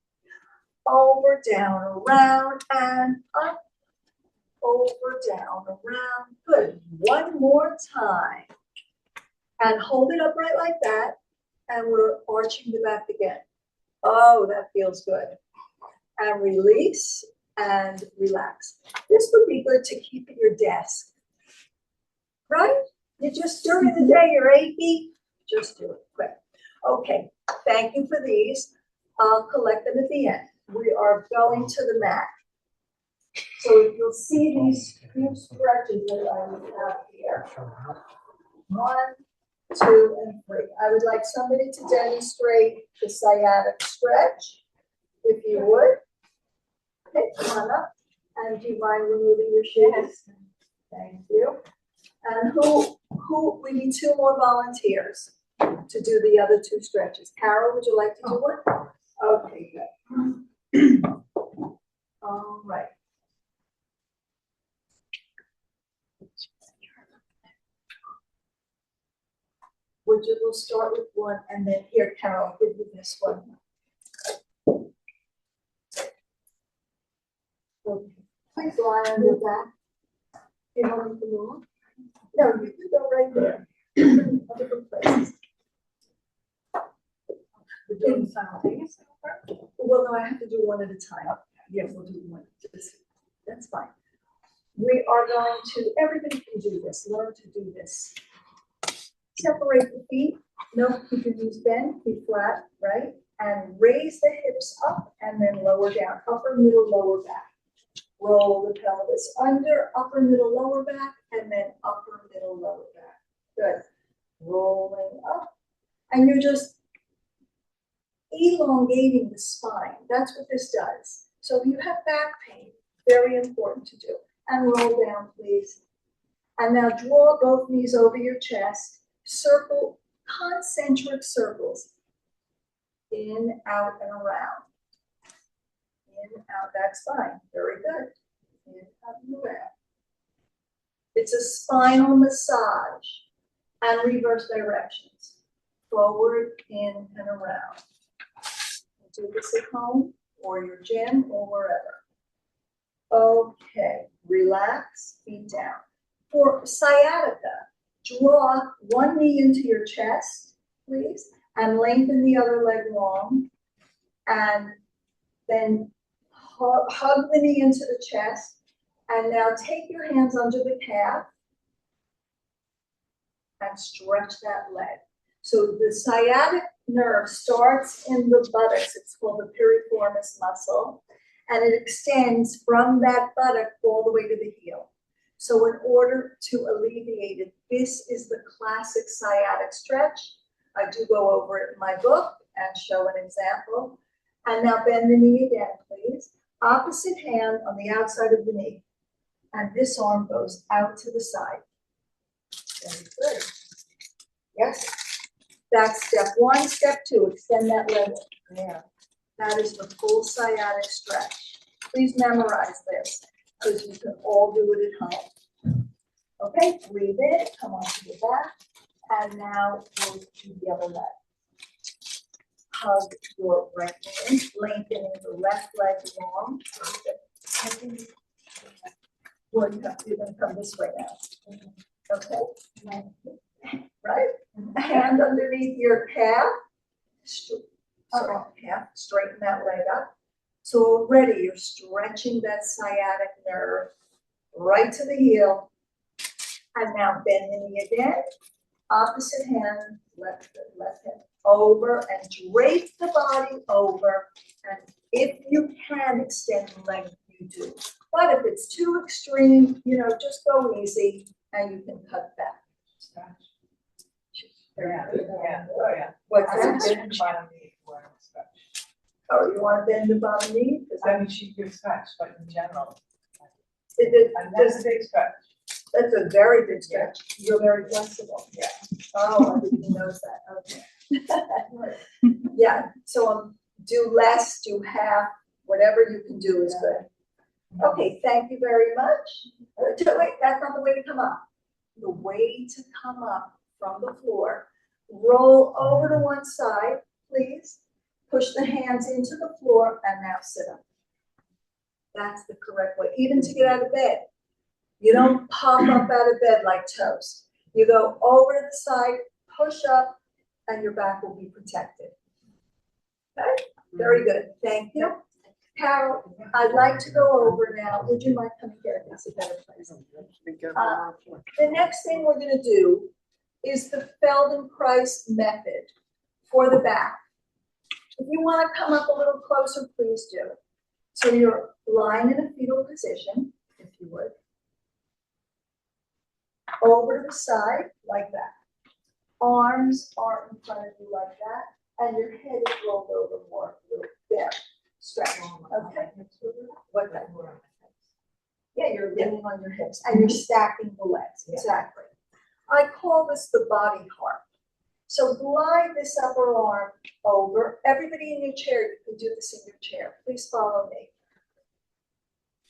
[SPEAKER 1] Over, down, around, and up. Over, down, around. Good. One more time. And hold it upright like that. And we're arching the back again. Oh, that feels good. And release and relax. This would be good to keep at your desk. Right? You just during the day, you're achy. Just do it quick. Okay. Thank you for these. I'll collect them at the end. We are going to the mat. So you'll see these few stretches that I have here. 1, 2, and 3. I would like somebody to demonstrate the sciatic stretch, if you would. Okay, come on up. And do you mind removing your shoes? Thank you. And we need 2 more volunteers to do the other 2 stretches. Carol, would you like to do one? Okay, good. All right. We'll start with one, and then here, Carol, I'll give you this one. Okay. Please lie on your back. You want me to move? No, you can go right there. Other places.
[SPEAKER 2] We're doing simultaneously.
[SPEAKER 1] Well, no, I have to do one at a time.
[SPEAKER 2] Yeah, we'll do one.
[SPEAKER 1] That's fine. We are going to, everybody can do this, learn to do this. Separate the feet, no, keep your knees bent, feet flat, right? And raise the hips up and then lower down, upper, middle, lower back. Roll the pelvis under, upper, middle, lower back, and then upper, middle, lower back. Good. Rolling up. And you're just elongating the spine. That's what this does. So if you have back pain, very important to do. And roll down, please. And now draw both knees over your chest. Circle, concentric circles. In, out, and around. In, out, that's fine. Very good. In, out, and around. It's a spinal massage and reverse directions. Forward, in, and around. Do this at home or your gym or wherever. Okay, relax, feet down. For sciatica, draw one knee into your chest, please, and lengthen the other leg long. And then hug the knee into the chest. And now take your hands under the calf and stretch that leg. So the sciatic nerve starts in the buttocks. It's called the piriformis muscle. And it extends from that buttock all the way to the heel. So in order to alleviate it, this is the classic sciatic stretch. I do go over it in my book and show an example. And now bend the knee again, please. Opposite hand on the outside of the knee. And this arm goes out to the side. Very good. Yes. That's step 1. Step 2, extend that leg there. That is the full sciatic stretch. Please memorize this because you can all do it at home. Okay, breathe in, come onto the back, and now we'll do the other leg. Hug your right knee, lengthening the left leg long. Well, you're going to come this way now. Okay, right? Hand underneath your calf. Calf, straighten that leg up. So already you're stretching that sciatic nerve right to the heel. And now bend the knee again. Opposite hand, left hand over and drape the body over. And if you can extend the leg, you do. But if it's too extreme, just go easy and you can cut back.
[SPEAKER 2] Yeah.
[SPEAKER 1] What's that? Oh, you want to bend the bottom knee?
[SPEAKER 3] I mean, she gives stretch, but in general.
[SPEAKER 1] And
[SPEAKER 3] That's a big stretch.
[SPEAKER 1] That's a very big stretch. You're very flexible. Yeah. Oh, I didn't notice that. Okay. Yeah. So do less, do half, whatever you can do is good. Okay. Thank you very much. Wait, that's not the way to come up. The way to come up from the floor, roll over to one side, please. Push the hands into the floor and now sit up. That's the correct way, even to get out of bed. You don't pop up out of bed like toast. You go over to the side, push up, and your back will be protected. Okay, very good. Thank you. Carol, I'd like to go over now. Would you mind coming here? That's a better place. The next thing we're going to do is the Feldenkrais method for the back. If you want to come up a little closer, please do. So you're lying in a fetal position, if you would. Over to the side, like that. Arms are in front of you like that, and your head is rolled over more. There. Stretch. Okay. What that? Yeah, you're leaning on your hips, and you're stacking the legs. Exactly. I call this the body harp. So glide this upper arm over. Everybody in your chair, you can do this in your chair. Please follow me.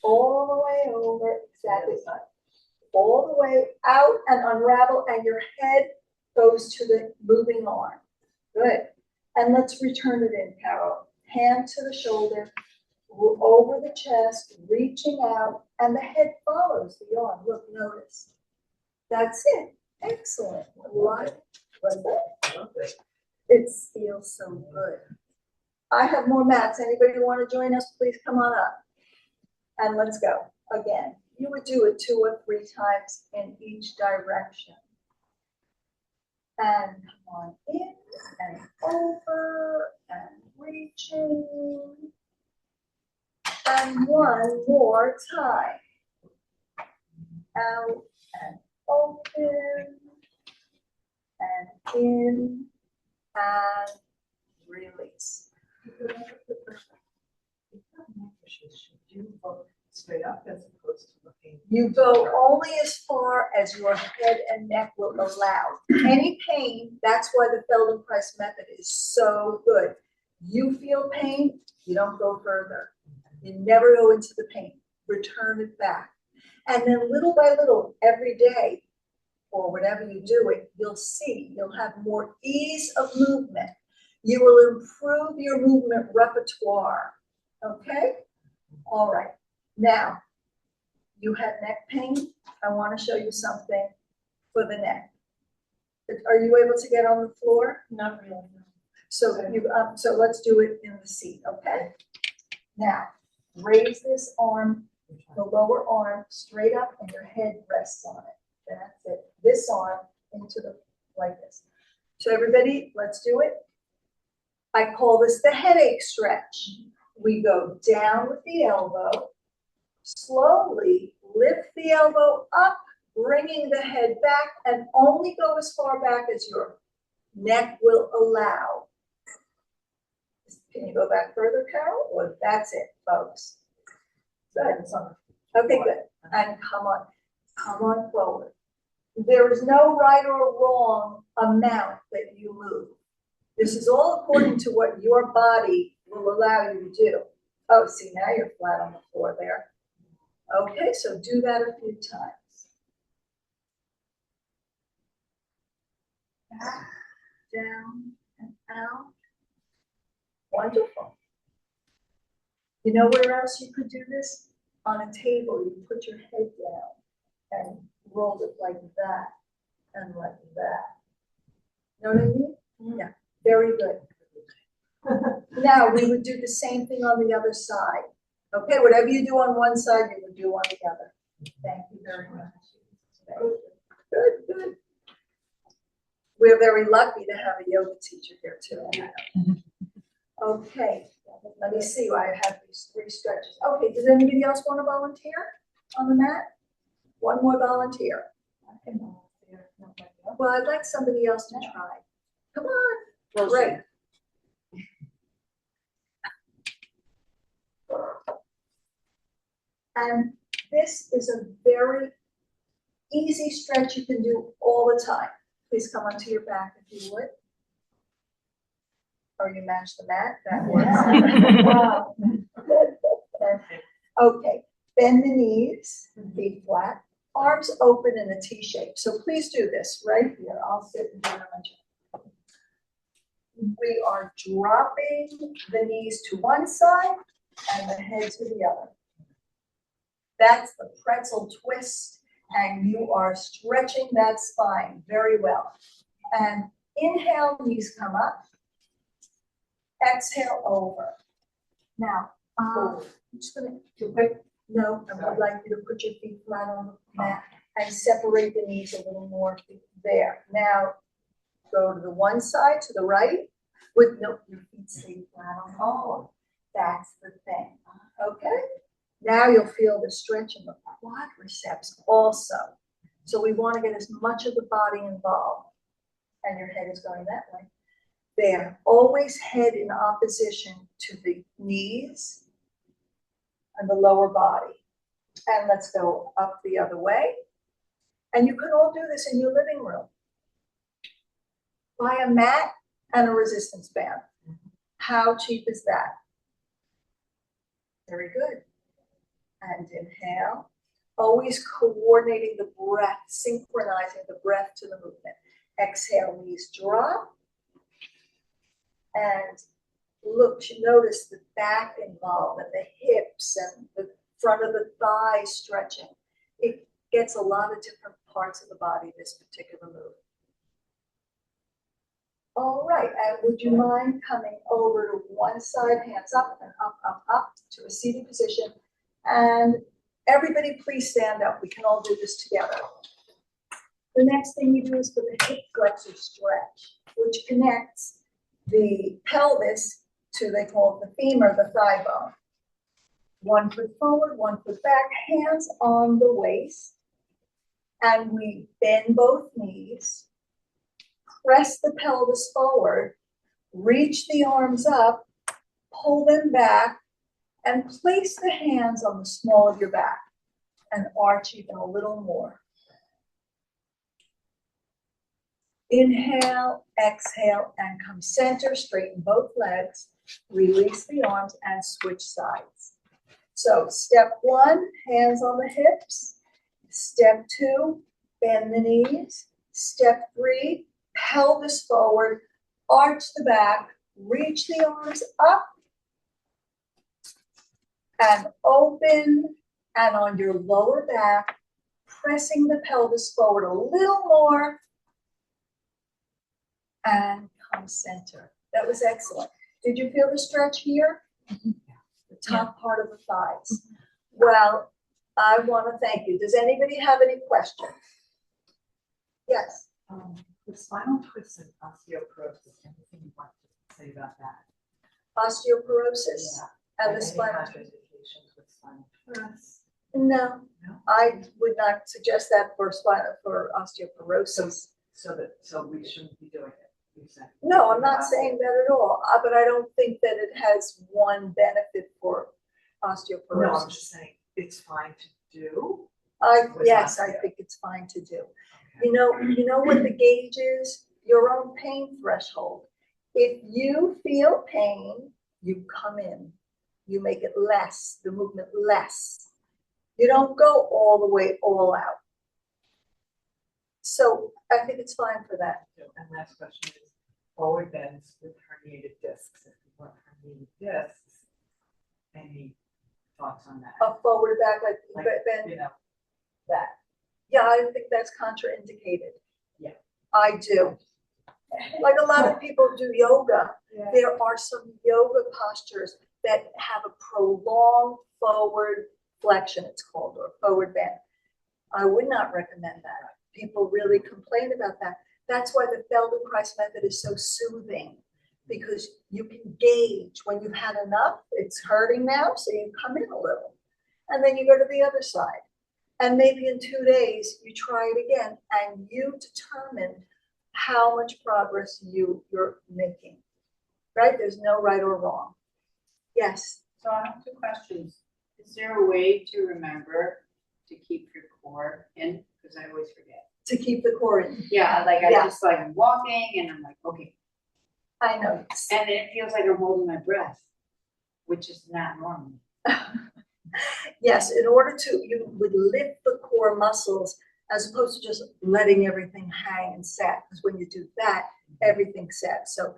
[SPEAKER 1] All the way over, exactly. All the way out and unravel, and your head goes to the moving arm. Good. And let's return it in, Carol. Hand to the shoulder, over the chest, reaching out, and the head follows the arm. Look, notice. That's it. Excellent. Was it? It feels so good. I have more mats. Anybody want to join us? Please come on up. And let's go again. You would do it 2 or 3 times in each direction. And come on in and over and reaching. And one more time. Out and open and in and release.
[SPEAKER 3] You look straight up as opposed to looking.
[SPEAKER 1] You go only as far as your head and neck will allow. Any pain, that's why the Feldenkrais method is so good. You feel pain, you don't go further. You never go into the pain. Return it back. And then little by little, every day, or whenever you do it, you'll see, you'll have more ease of movement. You will improve your movement repertoire. Okay? All right. Now, you have neck pain. I want to show you something for the neck. Are you able to get on the floor?
[SPEAKER 3] Not really.
[SPEAKER 1] So so let's do it in the seat, okay? Now, raise this arm, the lower arm, straight up, and your head rests on it. That's it. This arm into the, like this. So everybody, let's do it. I call this the headache stretch. We go down with the elbow, slowly lift the elbow up, bringing the head back, and only go as far back as your neck will allow. Can you go back further, Carol? Or that's it, folks. Good. Okay, good. And come on forward. There is no right or wrong amount that you move. This is all according to what your body will allow you to do. Oh, see, now you're flat on the floor there. Okay, so do that a few times. Back, down, and out. Wonderful. You know where else you could do this? On a table, you put your head down and roll it like that and like that. Know what I mean? Yeah, very good. Now, we would do the same thing on the other side. Okay, whatever you do on one side, you would do on the other. Thank you very much. Good, good. We're very lucky to have a yoga teacher here too. Okay, let me see. I have these 3 stretches. Okay, does anybody else want to volunteer on the mat? One more volunteer.
[SPEAKER 3] I can volunteer.
[SPEAKER 1] Well, I'd like somebody else to try. Come on. Great. And this is a very easy stretch you can do all the time. Please come onto your back if you would. Or you match the mat, that works. Wow. Perfect. Okay, bend the knees, feet flat, arms open in a T shape. So please do this right here. I'll sit and do it on my chair. We are dropping the knees to one side and the head to the other. That's the pretzel twist, and you are stretching that spine very well. And inhale, knees come up. Exhale, over. Now, I'm just going to do quick. No, I would like you to put your feet flat on the mat and separate the knees a little more there. Now, go to the one side, to the right, with no, your feet stay flat on the floor. That's the thing. Okay? Now you'll feel the stretch in the quadriceps also. So we want to get as much of the body involved. And your head is going that way. There. Always head in opposition to the knees and the lower body. And let's go up the other way. And you can all do this in your living room. Buy a mat and a resistance band. How cheap is that? Very good. And inhale. Always coordinating the breath, synchronizing the breath to the movement. Exhale, knees drop. And look, you notice the back involved and the hips and the front of the thighs stretching. It gets a lot of different parts of the body, this particular move. All right, and would you mind coming over to one side, hands up and up, up, up to a seated position. And everybody please stand up. We can all do this together. The next thing you do is for the hip flexor stretch, which connects the pelvis to, they call it the femur, the thigh bone. One foot forward, one foot back, hands on the waist. And we bend both knees, press the pelvis forward, reach the arms up, pull them back, and place the hands on the small of your back and arch even a little more. Inhale, exhale, and come center, straighten both legs, release the arms and switch sides. So step one, hands on the hips. Step two, bend the knees. Step three, pelvis forward, arch the back, reach the arms up and open, and on your lower back, pressing the pelvis forward a little more and come center. That was excellent. Did you feel the stretch here? The top part of the thighs. Well, I want to thank you. Does anybody have any questions? Yes.
[SPEAKER 3] The spinal twist and osteoporosis, anything you want to say about that?
[SPEAKER 1] Osteoporosis and the
[SPEAKER 3] Any
[SPEAKER 1] spinal.
[SPEAKER 3] contraindications with spinal twists?
[SPEAKER 1] No,
[SPEAKER 3] No?
[SPEAKER 1] I would not suggest that for osteoporosis.
[SPEAKER 3] So we shouldn't be doing it, you said?
[SPEAKER 1] No, I'm not saying that at all, but I don't think that it has one benefit for osteoporosis.
[SPEAKER 3] No, I'm just saying it's fine to do.
[SPEAKER 1] Yes, I think it's fine to do.
[SPEAKER 3] Okay.
[SPEAKER 1] You know what the gauge is? Your own pain threshold. If you feel pain, you come in. You make it less, the movement less. You don't go all the way all out. So I think it's fine for that.
[SPEAKER 3] And last question is forward bends with herniated discs. If you want herniated discs, any thoughts on that?
[SPEAKER 1] A forward back like bend,
[SPEAKER 3] You know,
[SPEAKER 1] that. Yeah, I think that's contraindicated.
[SPEAKER 3] Yeah.
[SPEAKER 1] I do. Like a lot of people do yoga.
[SPEAKER 3] yeah.
[SPEAKER 1] There are some yoga postures that have a prolonged forward flexion, it's called, or forward bend. I would not recommend that. People really complain about that. That's why the Feldenkrais method is so soothing, because you can gauge when you've had enough, it's hurting now, so you come in a little. And then you go to the other side. And maybe in 2 days, you try it again, and you determine how much progress you're making, right? There's no right or wrong. Yes.
[SPEAKER 4] So I have two questions. Is there a way to remember to keep your core in? Because I always forget.
[SPEAKER 1] To keep the core in.
[SPEAKER 4] Yeah, like
[SPEAKER 1] Yeah.
[SPEAKER 4] I just like I'm walking and I'm like, okay.
[SPEAKER 1] I know.
[SPEAKER 4] And then it feels like I'm holding my breath, which is not normal.
[SPEAKER 1] Yes, in order to, you would lift the core muscles as opposed to just letting everything hang and set. Because when you do that, everything sets. So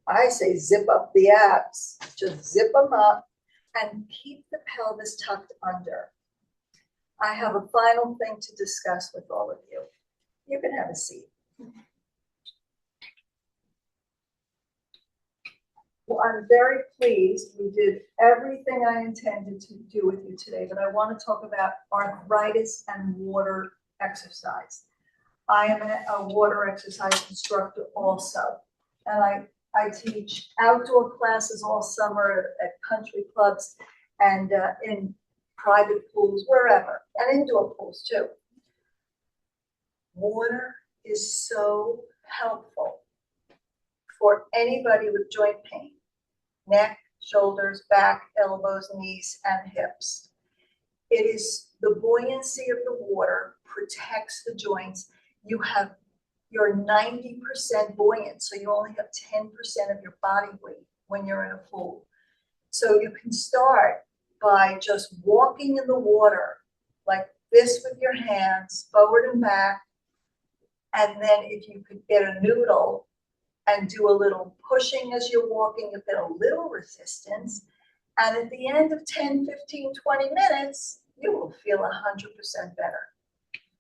[SPEAKER 1] I say zip up the abs, just zip them up and keep the pelvis tucked under. I have a final thing to discuss with all of you. You can have a seat. Well, I'm very pleased. We did everything I intended to do with you today, but I want to talk about arthritis and water exercise. I am a water exercise instructor also, and I teach outdoor classes all summer at country clubs and in private pools, wherever, and indoor pools too. Water is so helpful for anybody with joint pain, neck, shoulders, back, elbows, knees, and hips. It is the buoyancy of the water protects the joints. You're 90% buoyant, so you only have 10% of your body weight when you're in a pool. So you can start by just walking in the water like this with your hands, forward and back. And then if you could get a noodle and do a little pushing as you're walking, you get a little resistance. And at the end of 10, 15, 20 minutes, you will feel 100% better.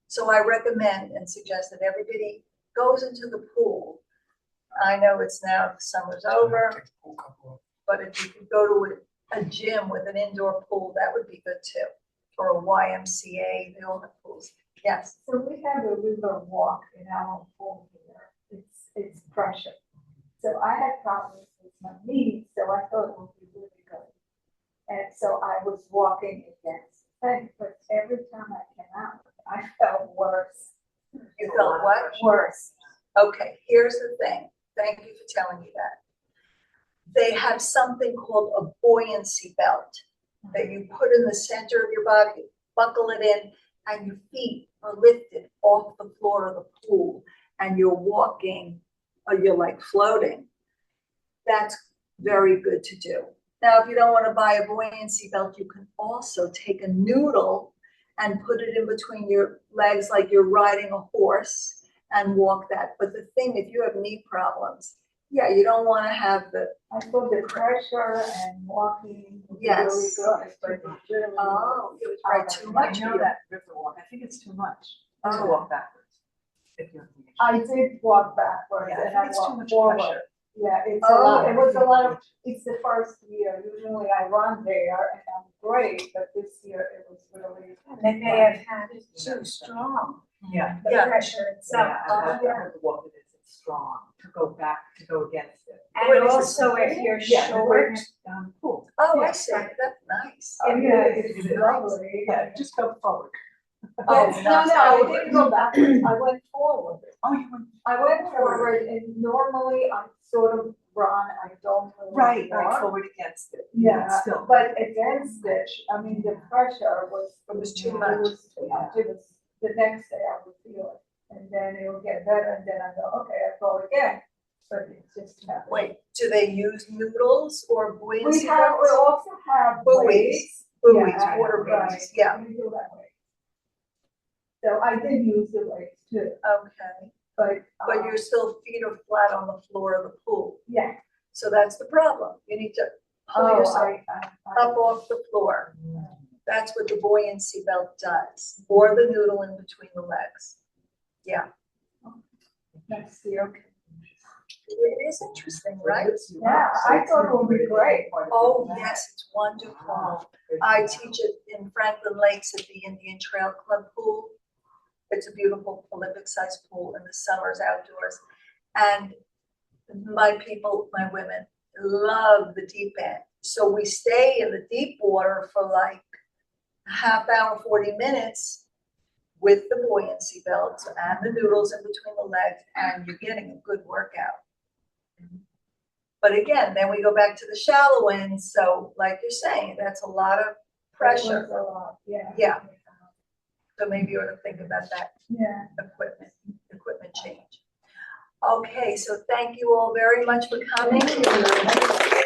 [SPEAKER 1] So I recommend and suggest that everybody goes into the pool. I know it's now, the summer's over, but if you could go to a gym with an indoor pool, that would be good too. Or a YMCA, they all have pools. Yes.
[SPEAKER 2] So we have a river walk in our home here. It's pressure. So I had problems with my knees, so I thought it would be really good. And so I was walking against things, but every time I came out, I felt worse.
[SPEAKER 1] You felt what?
[SPEAKER 2] Worse.
[SPEAKER 1] Okay, here's the thing. Thank you for telling me that. They have something called a buoyancy belt that you put in the center of your body, buckle it in, and your feet are lifted off the floor of the pool, and you're walking, or you're like floating. That's very good to do. Now, if you don't want to buy a buoyancy belt, you can also take a noodle and put it in between your legs like you're riding a horse and walk that. But the thing, if you have knee problems, yeah, you don't want to have the,
[SPEAKER 2] I thought the pressure and walking was
[SPEAKER 1] Yes.
[SPEAKER 2] really good, but it's really.
[SPEAKER 1] oh, it was right too
[SPEAKER 3] I
[SPEAKER 1] much.
[SPEAKER 3] know that river walk, I think it's too much to
[SPEAKER 1] Oh.
[SPEAKER 3] walk backwards. If you're.
[SPEAKER 2] I did walk backwards
[SPEAKER 3] Yeah, I
[SPEAKER 2] and I
[SPEAKER 3] think it's too
[SPEAKER 2] walked
[SPEAKER 3] much
[SPEAKER 2] forward.
[SPEAKER 3] pressure.
[SPEAKER 2] Yeah, it's
[SPEAKER 1] Oh.
[SPEAKER 2] a lot, it was a lot of, it's the first year, usually I run there and I'm great, but this year it was really.
[SPEAKER 4] And they have had it too strong.
[SPEAKER 3] Yeah.
[SPEAKER 2] The
[SPEAKER 1] Yeah.
[SPEAKER 2] pressure itself.
[SPEAKER 3] Yeah, I heard the walk it is, it's strong, to go back, to go against it.
[SPEAKER 4] And
[SPEAKER 1] Wait, is it
[SPEAKER 4] also if you're
[SPEAKER 3] Yeah,
[SPEAKER 4] short,
[SPEAKER 3] pool.
[SPEAKER 1] Oh, I
[SPEAKER 3] Yeah.
[SPEAKER 1] see. That's nice.
[SPEAKER 2] Yeah,
[SPEAKER 3] It
[SPEAKER 2] it's
[SPEAKER 3] is.
[SPEAKER 2] lovely.
[SPEAKER 3] Yeah, just go forward.
[SPEAKER 1] Oh,
[SPEAKER 2] No,
[SPEAKER 1] not
[SPEAKER 2] I
[SPEAKER 1] forward.
[SPEAKER 2] didn't go backwards, I went forward.
[SPEAKER 3] Oh, you went.
[SPEAKER 2] I went forward and normally I sort of run, I don't really
[SPEAKER 3] Right,
[SPEAKER 2] walk.
[SPEAKER 3] forward against it.
[SPEAKER 2] Yeah,
[SPEAKER 3] Still.
[SPEAKER 2] but against it, I mean, the pressure was.
[SPEAKER 1] It was too much.
[SPEAKER 2] It was too much, it was, the next day I would feel it, and then it will get better, and then I go, okay, I go again, but it just happened.
[SPEAKER 1] Wait, do they use noodles or buoyancy
[SPEAKER 2] We have, we
[SPEAKER 1] belts?
[SPEAKER 2] also have
[SPEAKER 1] Buoys.
[SPEAKER 2] weights.
[SPEAKER 1] Buoys,
[SPEAKER 2] Yeah,
[SPEAKER 1] water
[SPEAKER 2] right,
[SPEAKER 1] buoys, yeah.
[SPEAKER 2] We do that way. So I did use the weights too,
[SPEAKER 1] Okay,
[SPEAKER 2] but.
[SPEAKER 1] but your still feet are flat on the floor of the pool.
[SPEAKER 2] Yeah.
[SPEAKER 1] So that's the problem. You need to pull
[SPEAKER 2] Oh,
[SPEAKER 1] yourself
[SPEAKER 2] I.
[SPEAKER 1] up off the floor. That's what the buoyancy belt does, or the noodle in between the legs. Yeah,
[SPEAKER 2] Next year.
[SPEAKER 1] it is interesting, right?
[SPEAKER 2] Yeah, I thought it would be great.
[SPEAKER 1] Oh, yes, it's wonderful. I teach it in Franklin Lakes at the Indian Trail Club pool. It's a beautiful Olympic-sized pool in the summers outdoors. And my people, my women, love the deep end. So we stay in the deep water for like a half hour, 40 minutes with the buoyancy belts and the noodles in between the legs, and you're getting a good workout. But again, then we go back to the shallow end. So like you're saying, that's a lot of pressure.
[SPEAKER 2] It was a lot, yeah.
[SPEAKER 1] Yeah. So maybe you ought to think about that
[SPEAKER 2] Yeah.
[SPEAKER 1] equipment change. Okay, so thank you all very much for coming.
[SPEAKER 2] Thank you.